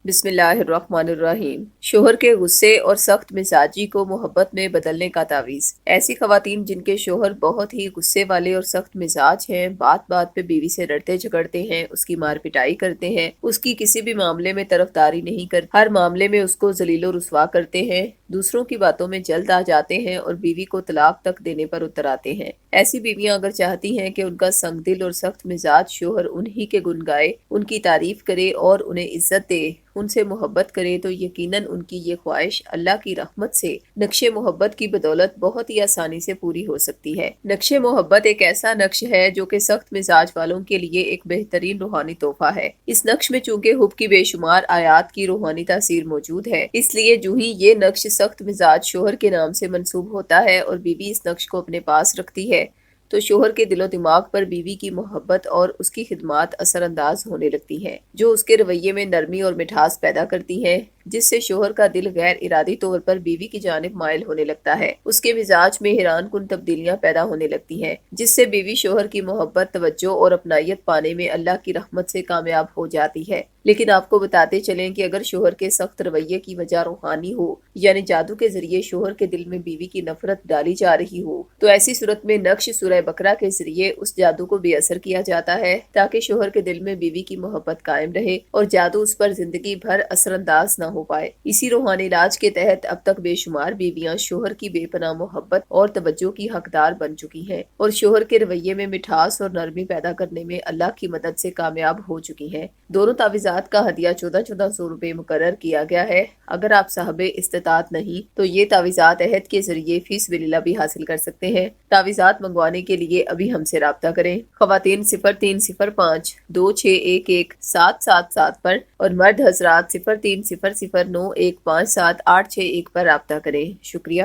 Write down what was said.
بسم اللہ الرحمن الرحیم۔ شوہر کے غصے اور سخت مزاجی کو محبت میں بدلنے کا تعویذ۔ ایسی خواتین جن کے شوہر بہت ہی غصے والے اور سخت مزاج ہیں، بات بات پہ بیوی سے لڑتے جھگڑتے ہیں، اس کی مار پٹائی کرتے ہیں، اس کی کسی بھی معاملے میں طرفداری نہیں کرتے، ہر معاملے میں اس کو ذلیل و رسوا کرتے ہیں، دوسروں کی باتوں میں جلد آ جاتے ہیں اور بیوی کو طلاق تک دینے پر اتر آتے ہیں۔ ایسی بیویاں اگر چاہتی ہیں کہ ان کا سنگ دل اور سخت مزاج شوہر انہی کے گن گائے، ان کی تعریف کرے اور انہیں عزت دے، ان سے محبت کرے، تو یقیناً ان کی یہ خواہش اللہ کی رحمت سے نقش محبت کی بدولت بہت ہی آسانی سے پوری ہو سکتی ہے۔ نقش محبت ایک ایسا نقش ہے جو کہ سخت مزاج والوں کے لیے ایک بہترین روحانی تحفہ ہے۔ اس نقش میں چونکہ حب کی بے شمار آیات کی روحانی تاثیر موجود ہے، اس لیے جو ہی یہ نقش سخت مزاج شوہر کے نام سے منسوب ہوتا ہے اور بیوی اس نقش کو اپنے پاس رکھتی ہے، تو شوہر کے دل و دماغ پر بیوی کی محبت اور اس کی خدمات اثر انداز ہونے لگتی ہیں، جو اس کے رویے میں نرمی اور مٹھاس پیدا کرتی ہیں، جس سے شوہر کا دل غیر ارادی طور پر بیوی کی جانب مائل ہونے لگتا ہے۔ اس کے مزاج میں حیران کن تبدیلیاں پیدا ہونے لگتی ہیں، جس سے بیوی شوہر کی محبت، توجہ اور اپنائیت پانے میں اللہ کی رحمت سے کامیاب ہو جاتی ہے۔ لیکن آپ کو بتاتے چلیں کہ اگر شوہر کے سخت رویے کی وجہ روحانی ہو، یعنی جادو کے ذریعے شوہر کے دل میں بیوی کی نفرت ڈالی جا رہی ہو، تو ایسی صورت میں نقش سورہ بقرہ کے ذریعے اس جادو کو بے اثر کیا جاتا ہے، تاکہ شوہر کے دل میں بیوی کی محبت قائم رہے اور جادو اس پر زندگی بھر اثر انداز نہ ہو پائے۔ اسی روحانی علاج کے تحت اب تک بے شمار بیویاں شوہر کی بے پناہ محبت اور توجہ کی حقدار بن چکی ہیں اور شوہر کے رویے میں مٹھاس اور نرمی پیدا کرنے میں اللہ کی مدد سے کامیاب ہو چکی ہیں۔ دونوں تعویذات کا ہدیہ 1400 روپے مقرر کیا گیا ہے۔ اگر آپ صاحب استطاعت نہیں تو یہ تعویذات عہد کے ذریعے فی سبیل اللہ بھی حاصل کر سکتے ہیں۔ تعویذات منگوانے کے لیے ابھی ہم سے رابطہ کریں۔ خواتین 0305 2611 777 پر اور مرد حضرات 0300 915 7861 پر رابطہ کریں۔ شکریہ۔